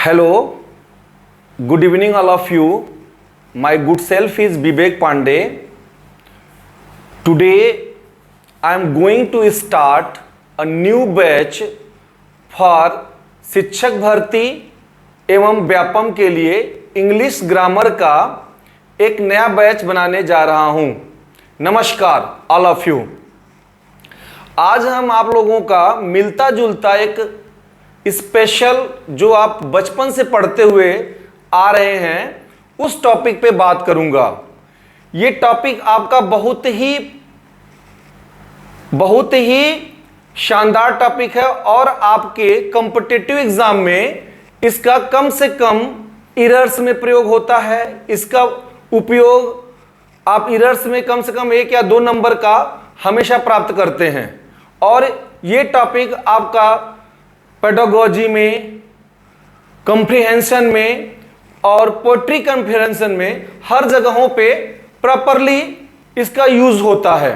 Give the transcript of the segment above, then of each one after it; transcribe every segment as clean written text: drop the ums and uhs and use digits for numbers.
Hello, good evening all of you. My good self is Vivek Pandey. Today I am going to start a new batch for शिक्षक भर्ती एवं व्यापम के लिए English grammar का एक नया बैच बनाने जा रहा हूं। नमस्कार ऑल ऑफ यू। आज हम आप लोगों का मिलता जुलता एक स्पेशल जो आप बचपन से पढ़ते हुए आ रहे हैं उस टॉपिक पे बात करूंगा। ये टॉपिक आपका बहुत ही शानदार टॉपिक है और आपके कॉम्पिटिटिव एग्जाम में इसका कम से कम एरर्स में प्रयोग होता है। इसका उपयोग आप एरर्स में कम से कम 1 या 2 नंबर का हमेशा प्राप्त करते हैं। और ये टॉपिक आपका पेडागोजी में, कॉम्प्रिहेंशन में और पोएट्री कॉम्प्रिहेंशन में हर जगहों पे प्रॉपरली इसका यूज होता है।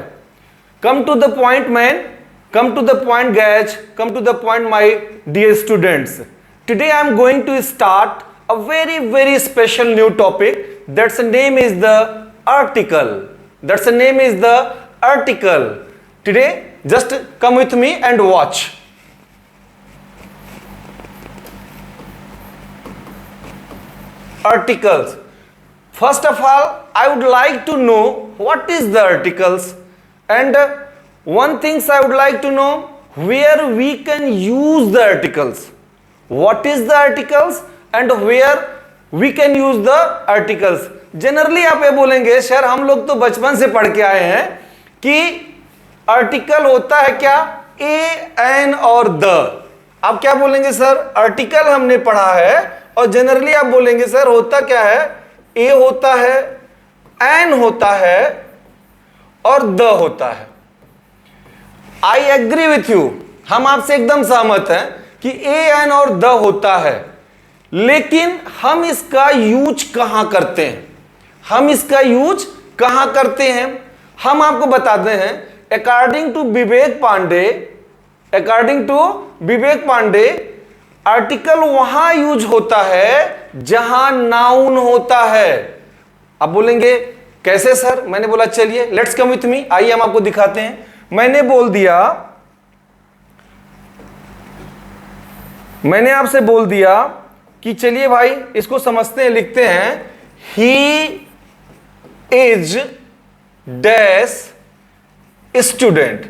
Come to the point man, come to the point guys, come to the point my dear students. Today I am going to start a very special new topic. That's the name is the article. That's the name is the article. Today just come with me and watch. Articles. First of all, I would like to know what is the articles, and one things I would like to know where we can use the articles. What is the articles and where we can use the articles. Generally आप ये बोलेंगे sir हम लोग तो बचपन से पढ़ के आए हैं कि आर्टिकल होता है क्या, ए, एन और द। आप क्या बोलेंगे सर, आर्टिकल हमने पढ़ा है। और जनरली आप बोलेंगे सर होता क्या है, ए होता है, एन होता है और द होता है। आई एग्री विथ यू, हम आपसे एकदम सहमत हैं कि ए, एन और द होता है, लेकिन हम इसका यूज कहां करते हैं, हम इसका यूज कहां करते हैं हम आपको बताते हैं। According to Vivek Pandey article वहां यूज होता है जहां नाउन होता है। अब बोलेंगे कैसे सर, मैंने बोला चलिए लेट्स कम विथ मी, आइए हम आपको दिखाते हैं। मैंने आपसे बोल दिया कि चलिए भाई इसको समझते हैं, लिखते हैं। ही is dash student,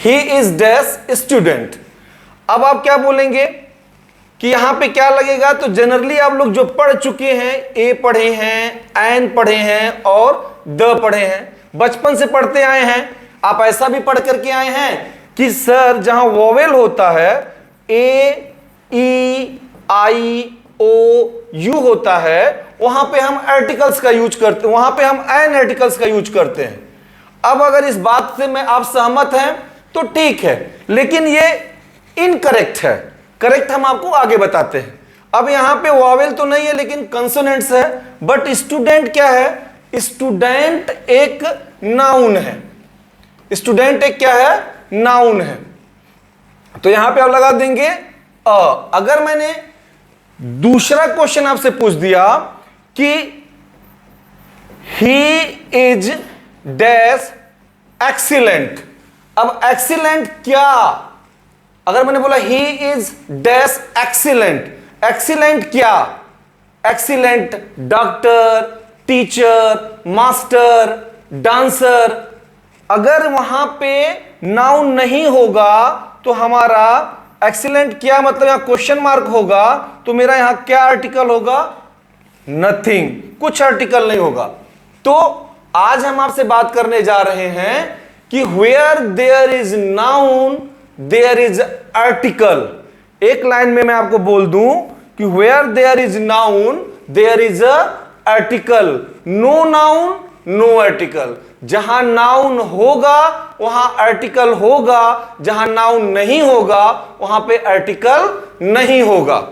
he is dash student. अब आप क्या बोलेंगे कि यहां पे क्या लगेगा, तो जनरली आप लोग जो पढ़ चुके हैं, ए पढ़े हैं, एन पढ़े हैं और द पढ़े हैं, बचपन से पढ़ते आए हैं। आप ऐसा भी पढ़ करके आए हैं कि सर जहां वोवेल होता है, ए, ई, आई, ओ, यू होता है, वहां पे हम आर्टिकल्स का यूज करते हैं, वहां पे हम एन आर्टिकल्स का यूज करते हैं। अब अगर इस बात से मैं आप सहमत हैं तो ठीक है, लेकिन ये इनकरेक्ट है। करेक्ट हम आपको आगे बताते हैं। अब यहां पे वोवेल तो नहीं है लेकिन कंसोनेंट्स है। बट स्टूडेंट क्या है, स्टूडेंट एक नाउन है। स्टूडेंट एक क्या है, नाउन है। तो यहां पे आप लगा देंगे अ। अगर मैंने दूसरा क्वेश्चन आपसे पूछ दिया कि ही इज डैश एक्सीलेंट, अब एक्सीलेंट क्या, अगर मैंने बोला he is dash excellent, excellent क्या, excellent doctor, teacher, master, dancer. अगर वहां पे नाउन नहीं होगा तो हमारा एक्सीलेंट क्या मतलब यहां क्वेश्चन मार्क होगा, तो मेरा यहां क्या आर्टिकल होगा, नथिंग, कुछ आर्टिकल नहीं होगा। तो आज हम आपसे बात करने जा रहे हैं कि where there is noun there is article. एक लाइन में मैं आपको बोल दूं कि where there is noun there is a article, no noun no article. जहां नाउन होगा वहां आर्टिकल होगा, जहां नाउन नहीं होगा वहां पे आर्टिकल नहीं होगा।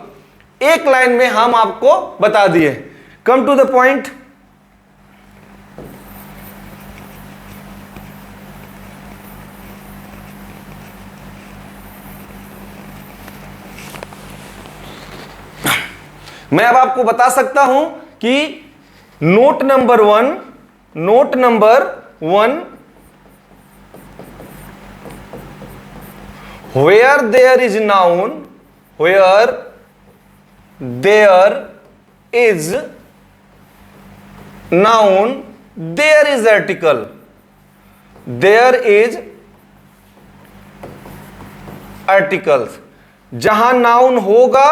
एक लाइन में हम आपको बता दिए। Come to the point. मैं अब आपको बता सकता हूं कि note number one, where there is noun, where there is noun, there is article, there is articles. जहां नाउन होगा,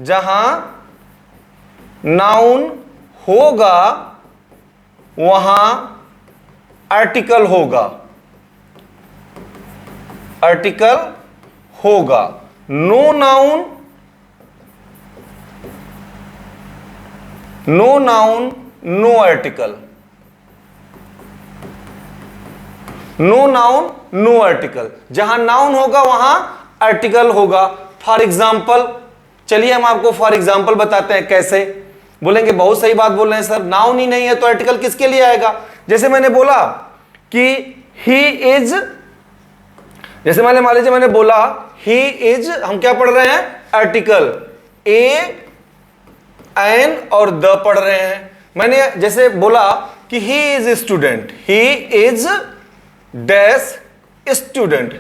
जहां नाउन होगा वहां आर्टिकल होगा, आर्टिकल होगा. No noun, no article, no noun no article. जहां नाउन होगा वहां आर्टिकल होगा. फॉर एग्जाम्पल, चलिए हम आपको फॉर एग्जाम्पल बताते हैं कैसे. बोलेंगे बहुत सही बात बोल रहे हैं सर, नाउन ही नहीं है तो आर्टिकल किसके लिए आएगा. जैसे मैंने बोला कि ही इज, जैसे मैंने मान लीजिए मैंने बोला ही इज, हम क्या पढ़ रहे हैं, आर्टिकल. ए, एन और द पढ़ रहे हैं. मैंने जैसे बोला कि he is student, he is dash student,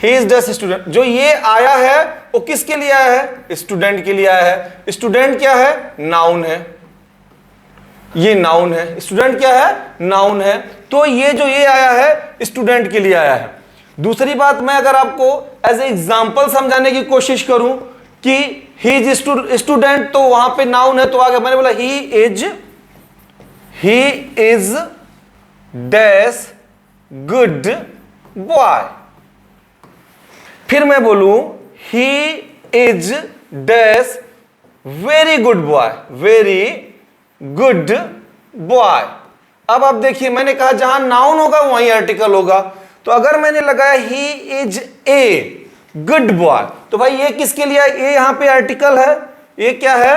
he is dash student. जो ये आया है वो किसके लिए आया है, स्टूडेंट के लिए आया है. स्टूडेंट क्या है, नाउन है, ये नाउन है. स्टूडेंट क्या है, नाउन है. तो ये जो ये आया है स्टूडेंट के लिए आया है. दूसरी बात, मैं अगर आपको एज ए एग्जांपल समझाने की कोशिश करूं कि ही इज स्टूडेंट, तो वहां पे नाउन है तो आ गया. मैंने बोला he is dash good boy. फिर मैं बोलूं ही is dash very good boy, very good boy. अब आप देखिए, मैंने कहा जहां नाउन होगा वहीं आर्टिकल होगा. तो अगर मैंने लगाया he is a good boy, तो भाई ये किसके लिए है, ये यहां पे आर्टिकल है, ये क्या है,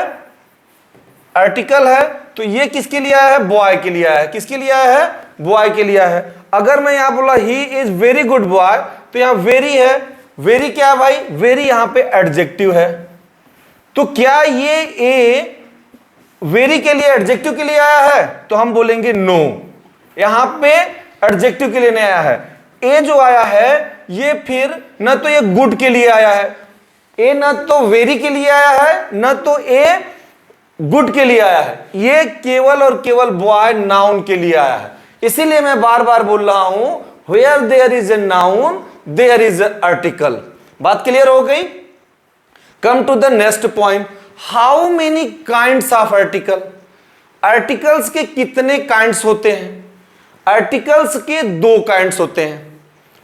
आर्टिकल है. तो ये किसके लिए आया है, बॉय के लिए आया है. किसके लिए आया है, बॉय के लिए आया है. अगर मैं यहां बोला he is very good boy, तो यहां वेरी है. वेरी क्या है भाई, वेरी यहां पे एडजेक्टिव है. तो क्या ये ए वेरी के लिए एडजेक्टिव के लिए आया है, तो हम बोलेंगे नो, यहां पे एडजेक्टिव के लिए नहीं आया है. ए जो आया है ये फिर न तो ये गुड के लिए आया है, ए न तो वेरी के लिए आया है, न तो ए गुड के लिए आया है. ये केवल और केवल बॉय नाउन के लिए आया है. इसीलिए मैं बार बार बोल रहा हूं where there is a noun there is a article. बात क्लियर हो गई. Come to the next point, how many kinds of article. Articles के कितने काइंड्स होते हैं. आर्टिकल्स के दो काइंड्स होते हैं.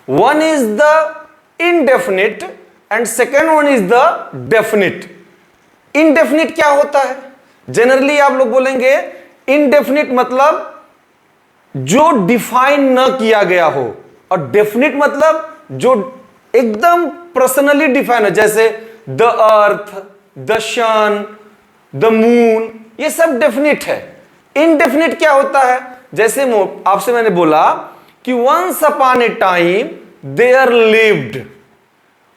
One is the indefinite and second one is the definite. Indefinite क्या होता है, जनरली आप लोग बोलेंगे इनडेफिनिट मतलब जो डिफाइन न किया गया हो, और डेफिनिट मतलब जो एकदम पर्सनली डिफाइन है, जैसे the earth, the sun, the moon, ये सब डेफिनिट है. इनडेफिनिट क्या होता है, जैसे आपसे मैंने बोला कि once upon a time there lived,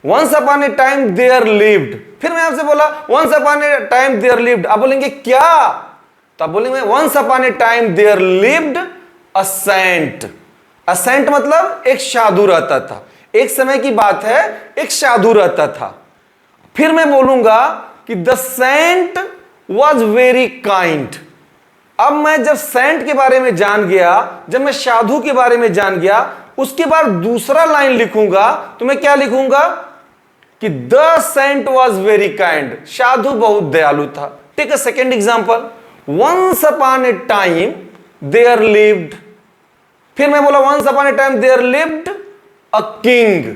once upon a time there lived. फिर मैं आपसे बोला once upon a time there lived, आप बोलेंगे क्या, तो आप बोलेंगे once upon a time there lived a saint. A saint मतलब एक साधु रहता था, एक समय की बात है, एक साधु रहता था. फिर मैं बोलूंगा कि the saint was very kind. अब मैं जब सेंट के बारे में जान गया, जब मैं साधु के बारे में जान गया, उसके बाद दूसरा लाइन लिखूंगा तो मैं क्या लिखूंगा कि the saint was very kind, साधु बहुत दयालु था. Take a second example, once upon a time there lived. फिर मैं बोला once upon a time there lived a king.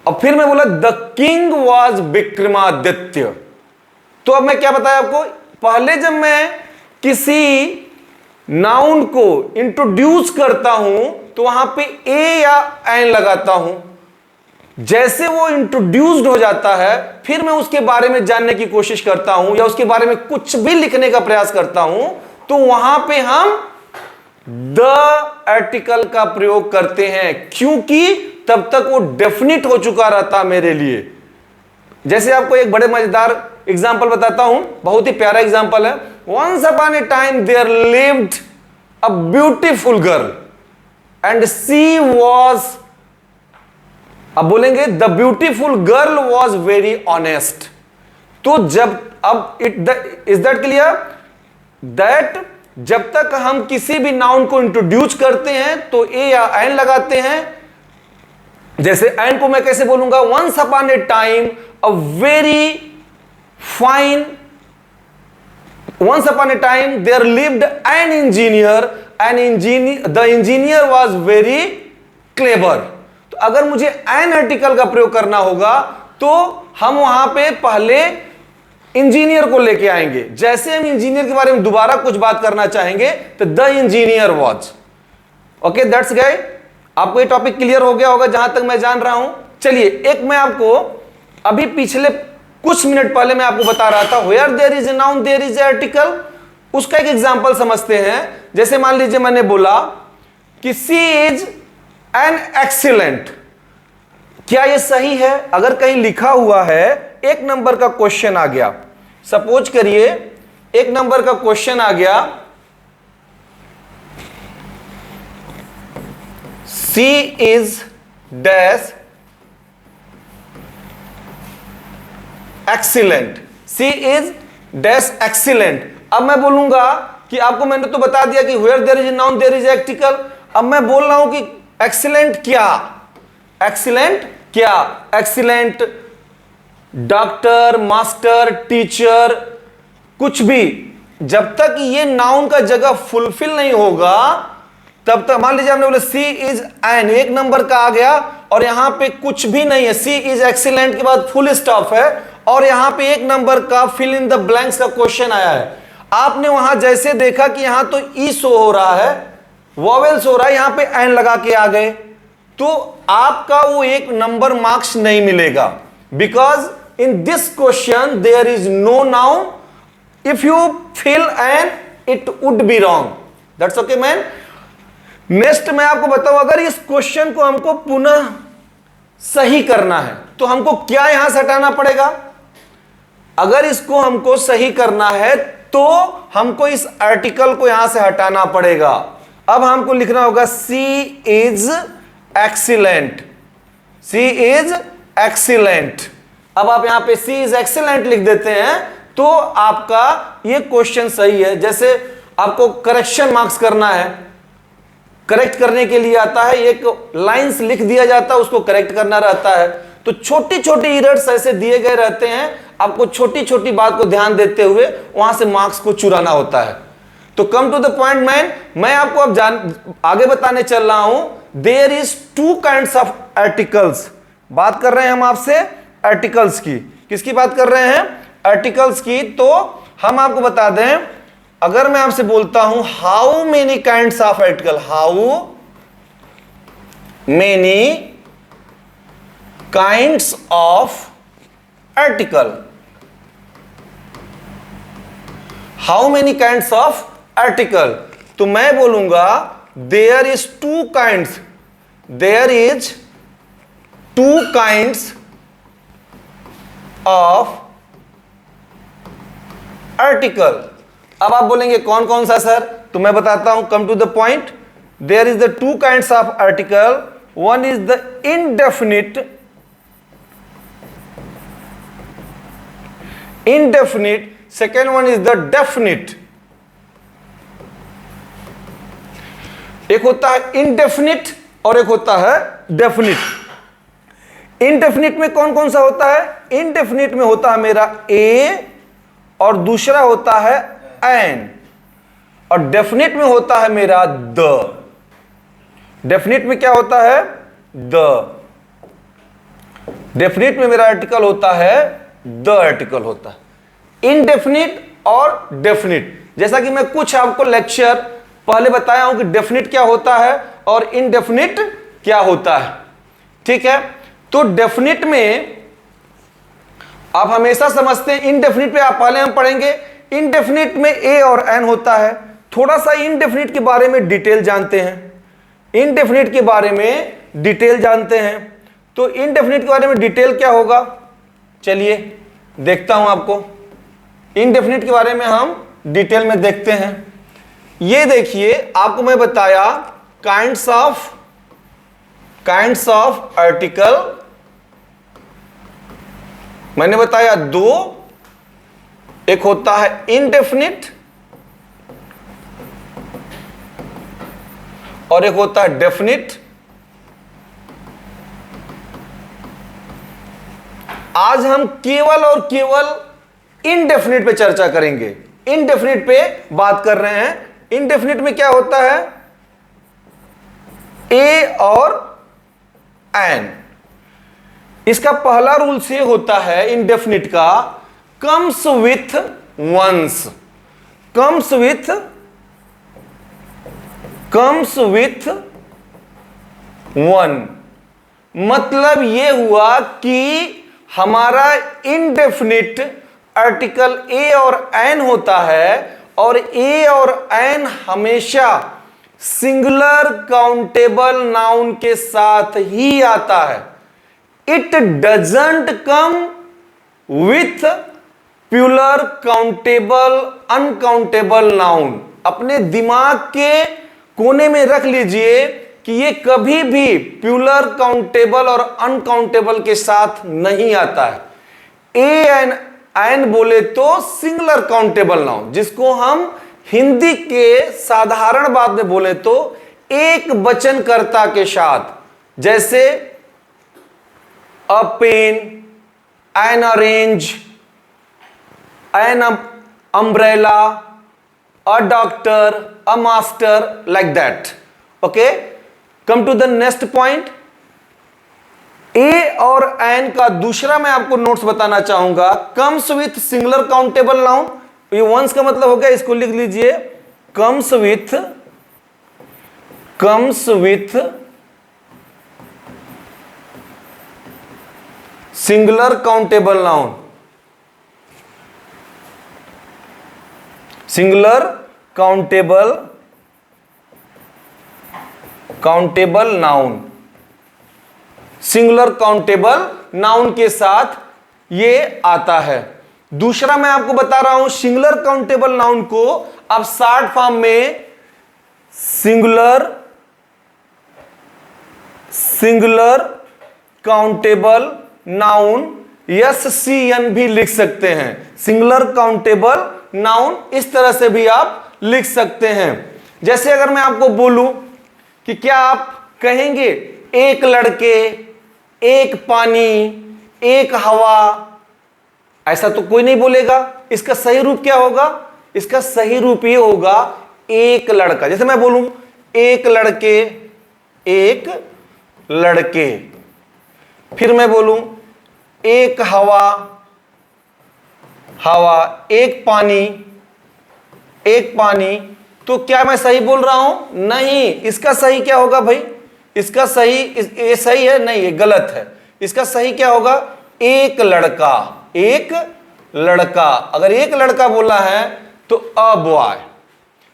और फिर मैं बोला द किंग वॉज विक्रमादित्य. तो अब मैं क्या बताया आपको, पहले जब मैं किसी नाउन को इंट्रोड्यूस करता हूं तो वहां पे ए या एन लगाता हूं. जैसे वो इंट्रोड्यूस्ड हो जाता है, फिर मैं उसके बारे में जानने की कोशिश करता हूं या उसके बारे में कुछ भी लिखने का प्रयास करता हूं, तो वहां पे हम द आर्टिकल का प्रयोग करते हैं, क्योंकि तब तक वो डेफिनिट हो चुका रहता मेरे लिए. जैसे आपको एक बड़े मजेदार एग्जाम्पल बताता हूं, बहुत ही प्यारा एग्जाम्पल है। Once upon a time there lived a beautiful girl and she was, अब बोलेंगे the beautiful girl was very honest. तो जब अब इज दैट क्लियर दैट जब तक हम किसी भी नाउन को इंट्रोड्यूस करते हैं तो ए या एन लगाते हैं। जैसे एन को मैं कैसे बोलूंगा, once upon a time a very fine, once upon a time there lived an engineer, the engineer was very clever. तो अगर मुझे एन आर्टिकल का प्रयोग करना होगा तो हम वहां पे पहले इंजीनियर को लेके आएंगे। जैसे हम इंजीनियर के बारे में दोबारा कुछ बात करना चाहेंगे तो the engineer was. Okay that's guys, आपको ये टॉपिक क्लियर हो गया होगा जहां तक मैं जान रहा हूं। चलिए एक मैं आपको अभी पिछले कुछ मिनट पहले मैं आपको बता रहा था where there is a noun there is a article, उसका एक एग्जांपल समझते हैं। जैसे मान लीजिए मैंने बोला कि सी इज एन एक्सीलेंट, क्या यह सही है? अगर कहीं लिखा हुआ है एक नंबर का क्वेश्चन आ गया, सपोज करिए एक नंबर का क्वेश्चन आ गया, she is dash excellent, she is dash excellent. अब मैं बोलूंगा कि आपको मैंने तो बता दिया कि where there is a noun there is article. अब मैं बोल रहा हूं कि एक्सीलेंट क्या, एक्सीलेंट क्या, एक्सीलेंट डॉक्टर, मास्टर, टीचर, कुछ भी, जब तक ये नाउन का जगह फुलफिल नहीं होगा तब तक। मान लीजिए हमने बोला सी इज एन, एक नंबर का आ गया और यहां पे कुछ भी नहीं है, सी इज एक्सीलेंट के बाद फुल स्टॉप है और यहां पे एक नंबर का फिल इन द ब्लैंक्स का क्वेश्चन आया है। आपने वहां जैसे देखा कि यहां तो ई शो हो रहा है, वॉवेल्स हो रहा है, यहां पे एन लगा के आ गए, तो आपका वो एक नंबर मार्क्स नहीं मिलेगा। Because in this question there is no noun, if you fill an it would be wrong. That's okay man. Next मैं आपको बताऊं, अगर इस क्वेश्चन को हमको पुनः सही करना है तो हमको क्या यहां से हटाना पड़ेगा? अगर इसको हमको सही करना है तो हमको इस आर्टिकल को यहां से हटाना पड़ेगा। अब हमको लिखना होगा she is excellent, she is excellent. अब आप यहां पे सी इज एक्सीलेंट लिख देते हैं तो आपका ये क्वेश्चन सही है। जैसे आपको करेक्शन मार्क्स करना है, करेक्ट करने के लिए आता है, एक लाइंस लिख दिया जाता है, उसको करेक्ट करना रहता है। तो छोटी छोटी एरर्स ऐसे दिए गए रहते हैं, आपको छोटी छोटी बात को ध्यान देते हुए वहां से मार्क्स को चुराना होता है। तो come to the point man, मैं आपको अब आगे बताने चल रहा हूं। There is two kinds of articles. बात कर रहे हैं हम आपसे आर्टिकल्स की। किसकी बात कर रहे हैं? आर्टिकल्स की। तो हम आपको बता दें, अगर मैं आपसे बोलता हूं how many kinds of article, how many kinds of article, how many kinds of article, तो मैं बोलूंगा there is two kinds, there is two kinds of article. अब आप बोलेंगे कौन कौन सा सर? तो मैं बताता हूं, come to the point. There is the two kinds of article, one is the indefinite, indefinite, second one is the definite। एक होता है indefinite और एक होता है definite। indefinite में कौन कौन सा होता है? indefinite में होता है मेरा a और दूसरा होता है an, और definite में होता है मेरा the। definite में क्या होता है? the। definite में मेरा आर्टिकल होता है the आर्टिकल होता है। इनडेफिनिट और डेफिनिट, जैसा कि मैं कुछ आपको लेक्चर पहले बताया हूं कि डेफिनिट क्या होता है और इनडेफिनिट क्या होता है, ठीक है। तो डेफिनिट में आप हमेशा समझते हैं, इनडेफिनिट पे आप पहले हम पढ़ेंगे। इनडेफिनिट में ए और एन होता है। थोड़ा सा इनडेफिनिट के बारे में डिटेल जानते हैं, इनडेफिनिट के बारे में डिटेल जानते हैं। तो इनडेफिनिट के बारे में डिटेल क्या होगा, चलिए देखता हूं आपको, इनडेफिनिट के बारे में हम डिटेल में देखते हैं। ये देखिए, आपको मैं बताया काइंड्स ऑफ आर्टिकल, मैंने बताया दो, एक होता है इनडेफिनिट और एक होता है डेफिनिट। आज हम केवल और केवल इनडेफिनिट पे चर्चा करेंगे, इनडेफिनिट पे बात कर रहे हैं। इनडेफिनिट में क्या होता है, ए और एन। इसका पहला रूल से होता है इनडेफिनिट का, comes with once, comes with one. मतलब यह हुआ कि हमारा इनडेफिनिट आर्टिकल ए और एन होता है, और ए और एन हमेशा सिंगुलर काउंटेबल नाउन के साथ ही आता है। It doesn't come with plural countable uncountable noun. अपने दिमाग के कोने में रख लीजिए कि ये कभी भी प्लूरल काउंटेबल और अनकाउंटेबल के साथ नहीं आता है। ए एंड एन बोले तो सिंगुलर काउंटेबल नाउन, जिसको हम हिंदी के साधारण बात में बोले तो एक वचनकर्ता के साथ, जैसे a pen, an orange, an umbrella, a doctor, a master, like that. Okay, come to the next point. A और एन का दूसरा मैं आपको नोट्स बताना चाहूंगा, comes with singular countable noun. ये वंस का मतलब हो गया, इसको लिख लीजिए, comes with singular countable noun, singular countable noun, singular countable noun के साथ ये आता है। दूसरा मैं आपको बता रहा हूं, सिंगुलर काउंटेबल नाउन को आप शॉर्ट फॉर्म में सिंगुलर काउंटेबल नाउन SCN भी लिख सकते हैं। सिंगुलर काउंटेबल नाउन इस तरह से भी आप लिख सकते हैं। जैसे अगर मैं आपको बोलूं कि क्या आप कहेंगे एक लड़के, एक पानी, एक हवा, ऐसा तो कोई नहीं बोलेगा। इसका सही रूप क्या होगा, इसका सही रूप ये होगा एक लड़का। जैसे मैं बोलूं एक लड़के, एक लड़के, फिर मैं बोलूं एक हवा, हवा, एक पानी, एक पानी, तो क्या मैं सही बोल रहा हूं? नहीं। इसका सही क्या होगा भाई? इसका सही, ये सही है? नहीं, ये गलत है। इसका सही क्या होगा? एक लड़का, एक लड़का। अगर एक लड़का बोला है तो अ बॉय।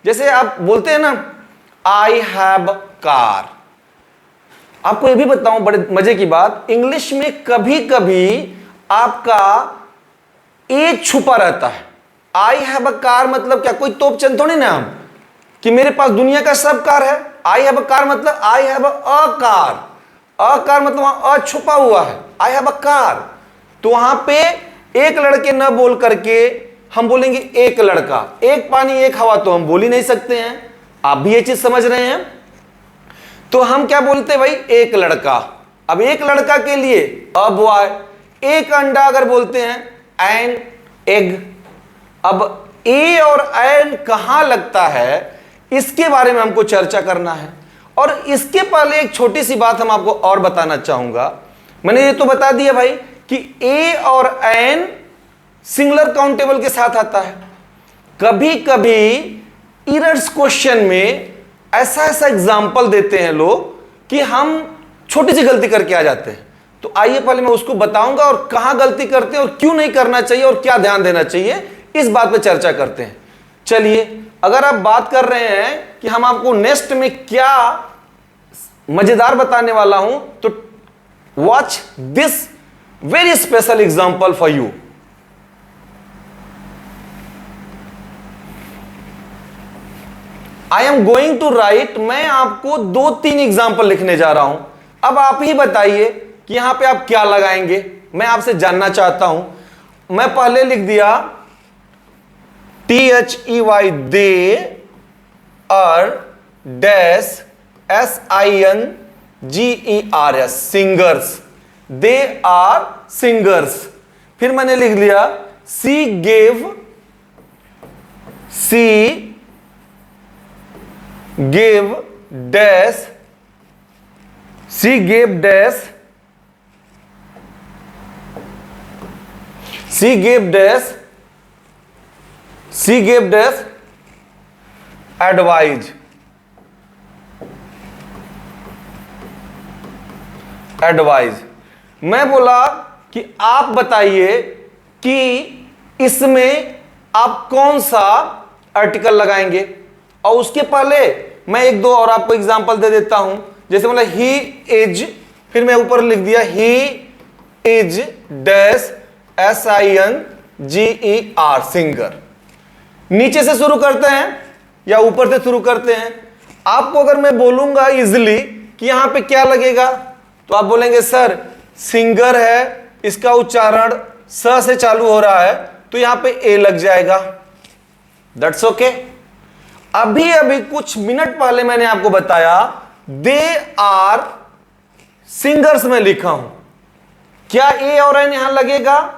जैसे आप बोलते हैं ना आई हैव कार। आपको ये भी बताऊं बड़े मजे की बात, इंग्लिश में कभी कभी आपका ए छुपा रहता है। आई हैव अ कार मतलब क्या, कोई तोपचंद थोड़ी ना हम कि मेरे पास दुनिया का सब कार है। आई हैव अ कार मतलब I have a car. A car मतलब वहां अ छुपा हुआ है, आई हैव अ कार। तो वहां पे एक लड़के न बोल करके हम बोलेंगे एक लड़का। एक पानी एक हवा तो हम बोल ही नहीं सकते हैं। आप भी ये चीज समझ रहे हैं। तो हम क्या बोलते हैं भाई? एक लड़का। अब एक लड़का के लिए अ बॉय। एक अंडा अगर बोलते हैं एन एग। अब ए और एन कहां लगता है, इसके बारे में हमको चर्चा करना है। और इसके पहले एक छोटी सी बात हम आपको और बताना चाहूंगा। मैंने ये तो बता दिया भाई कि ए और एन सिंगुलर काउंटेबल के साथ आता है। कभी कभी इरर्स क्वेश्चन में ऐसा एग्जाम्पल देते हैं लोग कि हम छोटी सी गलती करके आ जाते हैं। तो आइए पहले मैं उसको बताऊंगा और कहां गलती करते हैं और क्यों नहीं करना चाहिए और क्या ध्यान देना चाहिए, इस बात पे चर्चा करते हैं। चलिए, अगर आप बात कर रहे हैं कि हम आपको नेक्स्ट में क्या मजेदार बताने वाला हूं, तो watch this very special example for you. I am going to write, मैं आपको 2-3 एग्जाम्पल लिखने जा रहा हूं। अब आप ही बताइए कि यहां पे आप क्या लगाएंगे, मैं आपसे जानना चाहता हूं। मैं पहले लिख दिया THEY, they are dash SINGERS, singers, they are singers. फिर मैंने लिख लिया she gave dash, she gave dash, she gave dash, she gave dash advice, advice. मैं बोला कि आप बताइए कि इसमें आप कौन सा आर्टिकल लगाएंगे, और उसके पहले मैं 1-2 और आपको एग्जांपल दे देता हूं। जैसे बोला ही इज, फिर मैं ऊपर लिख दिया ही इज डैश SINGER, सिंगर। नीचे से शुरू करते हैं या ऊपर से शुरू करते हैं? आपको अगर मैं बोलूंगा इजिली कि यहां पे क्या लगेगा, तो आप बोलेंगे सर सिंगर है, इसका उच्चारण स से चालू हो रहा है, तो यहां पे ए लग जाएगा। That's okay. अभी अभी कुछ मिनट पहले मैंने आपको बताया दे आर सिंगर्स में लिखा हूं, क्या ए और एन यहां लगेगा?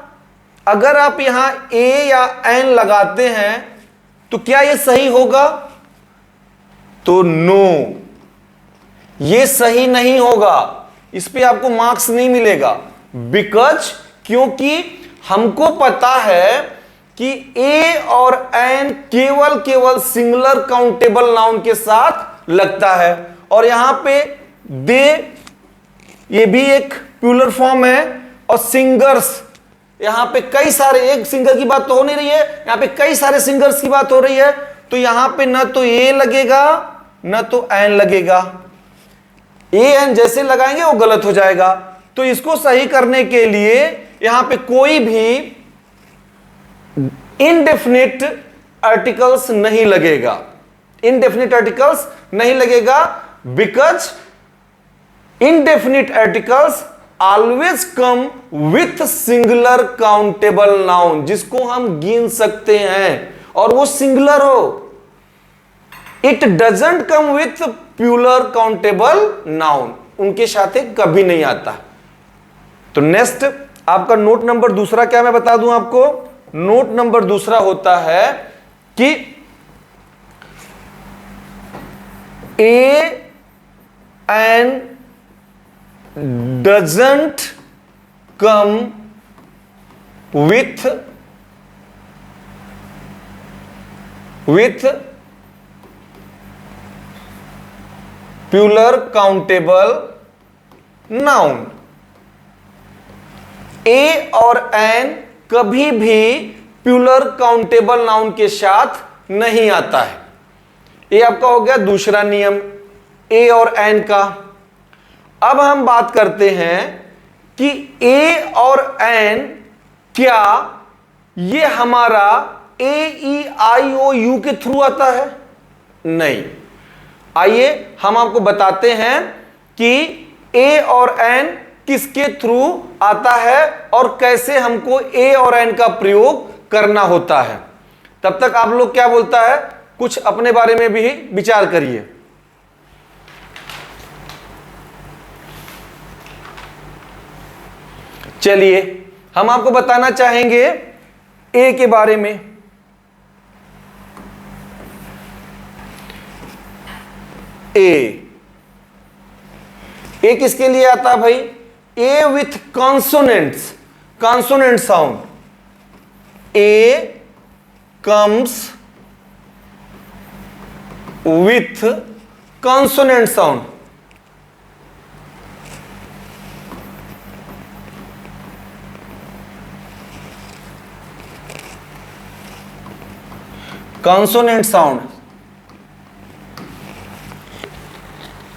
अगर आप यहां ए या एन लगाते हैं तो क्या यह सही होगा? तो नो, यह सही नहीं होगा, इस पे आपको मार्क्स नहीं मिलेगा। बिकॉज, क्योंकि हमको पता है कि ए और एन केवल सिंगुलर काउंटेबल नाउन के साथ लगता है, और यहां पे दे ये भी एक प्लूरल फॉर्म है, और सिंगर्स यहां पे कई सारे, एक सिंगर की बात तो हो नहीं रही है, यहां पे कई सारे सिंगर्स की बात हो रही है, तो यहां पे ना तो ए लगेगा ना तो एन लगेगा। ए एन जैसे लगाएंगे वो गलत हो जाएगा। तो इसको सही करने के लिए यहां पे कोई भी इनडेफिनिट आर्टिकल्स नहीं लगेगा, इनडेफिनिट आर्टिकल्स नहीं लगेगा, because indefinite articles always come with singular countable noun, जिसको हम गिन सकते हैं और वो सिंगुलर हो। It doesn't come with plural countable noun, उनके साथ कभी नहीं आता। तो नेक्स्ट आपका नोट नंबर दूसरा क्या मैं बता दूं आपको। नोट नंबर दूसरा होता है कि A an doesn't come with plural countable noun। A और एन कभी भी प्लूरल काउंटेबल नाउन के साथ नहीं आता है। ये आपका हो गया दूसरा नियम ए और एन का। अब हम बात करते हैं कि ए और एन क्या ये हमारा ए ई आई ओ यू के थ्रू आता है? नहीं। आइए हम आपको बताते हैं कि ए और एन किसके थ्रू आता है और कैसे हमको ए और एन का प्रयोग करना होता है। तब तक आप लोग क्या बोलता है, कुछ अपने बारे में भी विचार करिए। चलिए हम आपको बताना चाहेंगे ए के बारे में। ए किसके लिए आता है भाई? A with consonants, consonant sound. A comes with consonant sound. Consonant sound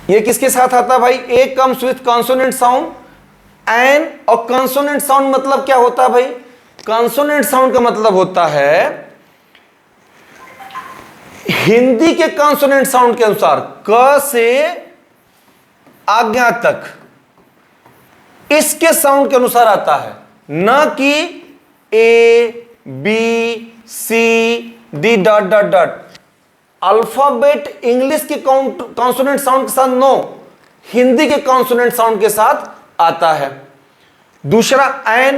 ये किसके साथ आता है भाई? A comes with consonant sound an. और कॉन्सोनेंट साउंड मतलब क्या होता है भाई? कॉन्सोनेंट साउंड का मतलब होता है हिंदी के कॉन्सोनेंट साउंड के अनुसार क से आज्ञा तक इसके साउंड के अनुसार आता है, न कि A B C D dot dot dot. Alphabet English के कॉन्सोनेंट साउंड के साथ नो, हिंदी के कॉन्सोनेंट साउंड के साथ आता है। दूसरा an,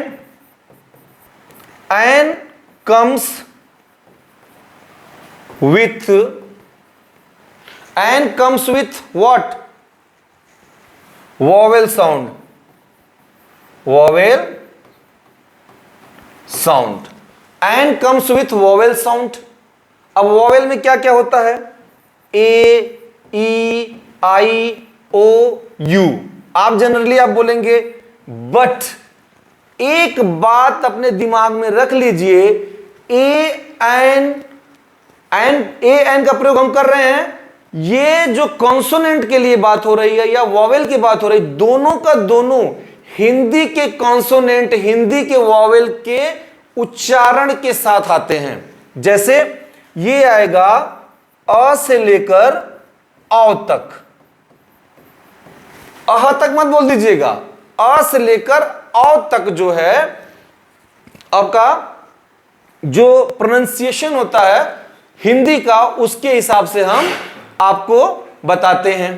an comes with, an comes with what? Vowel sound, vowel sound. An comes with vowel sound. अब वॉवेल में क्या क्या होता है? ए, ई, आई, ओ, यू। आप जनरली आप बोलेंगे, बट एक बात अपने दिमाग में रख लीजिए, ए एन, ए एन का प्रयोग हम कर रहे हैं, ये जो कॉन्सोनेंट के लिए बात हो रही है या वॉवेल की बात हो रही है, दोनों का दोनों हिंदी के कॉन्सोनेंट, हिंदी के वॉवेल के उच्चारण के साथ आते हैं। जैसे ये आएगा अ से लेकर औ तक, अह तक मत बोल दीजिएगा, अ से लेकर औ तक जो है आपका जो प्रोनाउंसिएशन होता है हिंदी का, उसके हिसाब से हम आपको बताते हैं।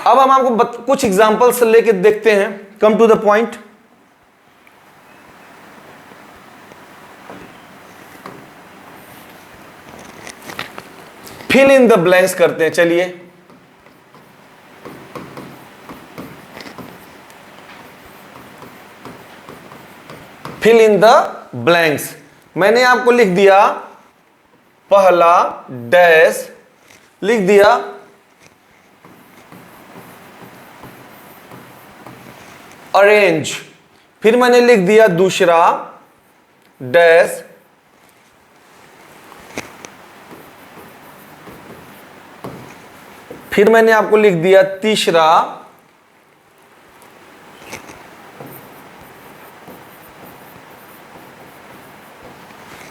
अब हम आपको कुछ एग्जांपल्स लेके देखते हैं। Come to the point. Fill in the blanks करते हैं। चलिए, फिल इन द ब्लैंक्स। मैंने आपको लिख दिया पहला डैश, लिख दिया ऑरेंज, फिर मैंने लिख दिया दूसरा डैश, फिर मैंने आपको लिख दिया तीसरा,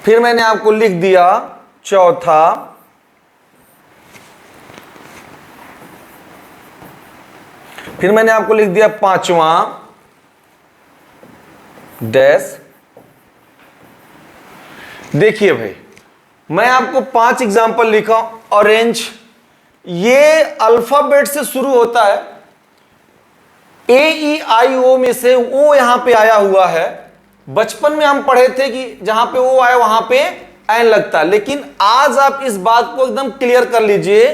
फिर मैंने आपको लिख दिया चौथा, फिर मैंने आपको लिख दिया पांचवा डैश। देखिए भाई, मैं आपको 5 एग्जांपल लिखा। ऑरेंज, ये अल्फाबेट से शुरू होता है, ए ई आई ओ में से ओ यहां पे आया हुआ है। बचपन में हम पढ़े थे कि जहां पे ओ आया वहां पे एन लगता है, लेकिन आज आप इस बात को एकदम क्लियर कर लीजिए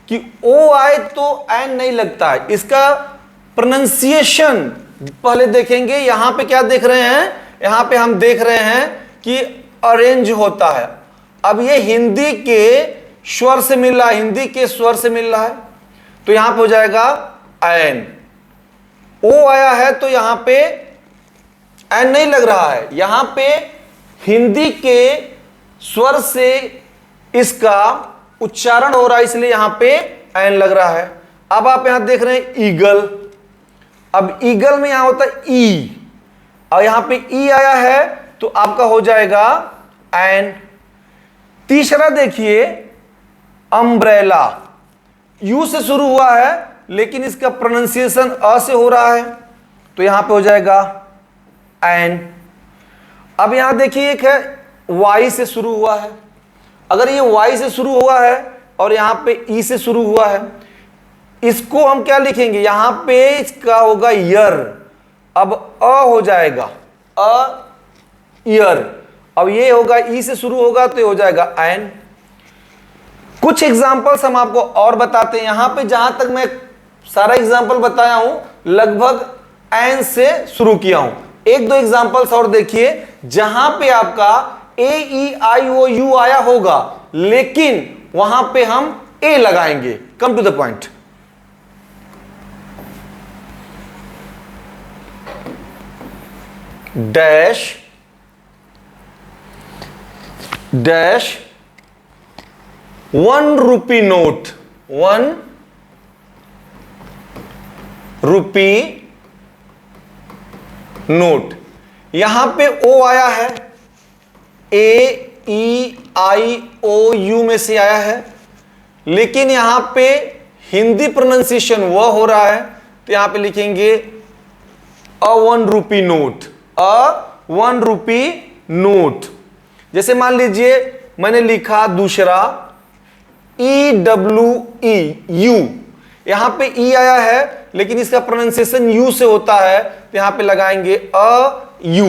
कि ओ आए तो एन नहीं लगता है। इसका प्रोनाउंसिएशन पहले देखेंगे। यहां पे क्या देख रहे हैं? यहां पे हम देख रहे हैं कि ऑरेंज होता है। अब ये हिंदी के स्वर से मिल रहा है, हिंदी के स्वर से मिल रहा है, तो यहां पे हो जाएगा एन। ओ आया है तो यहां पे एन नहीं लग रहा है, यहां पे हिंदी के स्वर से इसका उच्चारण हो रहा है, इसलिए यहां पे एन लग रहा है। अब आप यहां देख रहे हैं ईगल। अब ईगल में यहां होता है ई, और यहां पे ई आया है तो आपका हो जाएगा एन। तीसरा देखिए अम्ब्रेला, यू से शुरू हुआ है लेकिन इसका प्रोनाउंसिएशन अ से हो रहा है, तो यहां पे हो जाएगा एन। अब यहां देखिए एक है वाई से शुरू हुआ है। अगर ये वाई से शुरू हुआ है और यहां पे ई से शुरू हुआ है, इसको हम क्या लिखेंगे? यहां पे इसका होगा यर। अब अ हो जाएगा अ ईयर। अब ये होगा ई से शुरू होगा तो ये हो जाएगा एन। कुछ एग्जांपल्स हम आपको और बताते हैं। यहां पे जहां तक मैं सारा एग्जांपल बताया हूं लगभग एन से शुरू किया हूं। एक दो एग्जांपल्स और देखिए जहां पे आपका ए ई आई ओ यू आया होगा लेकिन वहां पे हम ए लगाएंगे। Come to the point. Dash dash 1 rupee note, 1 rupee note. यहां पे ओ आया है, ए ई आई OU में से आया है, लेकिन यहां पे हिंदी प्रोनाउंसिएशन वह हो रहा है, तो यहां पे लिखेंगे अ 1 रुपी नोट, अ 1 रुपी नोट। जैसे मान लीजिए मैंने लिखा दूसरा EWE, यू, यहां पे ई आया है लेकिन इसका प्रोनाउंसिएशन यू से होता है, तो यहां पे लगाएंगे अ यू,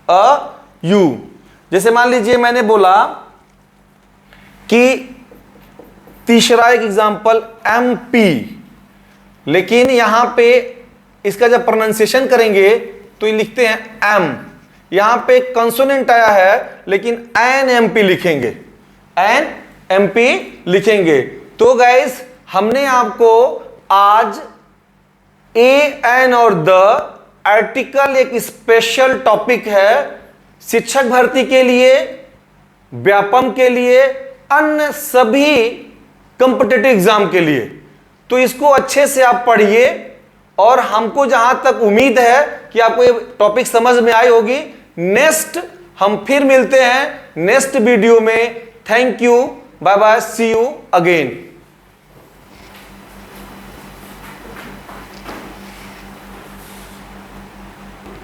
अ यू। जैसे मान लीजिए मैंने बोला कि तीसरा एक एग्जांपल MP, लेकिन यहां पे इसका जब प्रोनाउंसिएशन करेंगे तो ये लिखते हैं एम, यहां पे कंसोनेंट आया है लेकिन NMP लिखेंगे, NMP लिखेंगे। तो गाइस हमने आपको आज AN और द आर्टिकल एक स्पेशल टॉपिक है शिक्षक भर्ती के लिए, व्यापम के लिए, अन्य सभी कॉम्पिटिटिव एग्जाम के लिए। तो इसको अच्छे से आप पढ़िए और हमको जहां तक उम्मीद है कि आपको ये टॉपिक समझ में आई होगी। नेक्स्ट हम फिर मिलते हैं नेक्स्ट वीडियो में। Thank you, bye bye, see you again.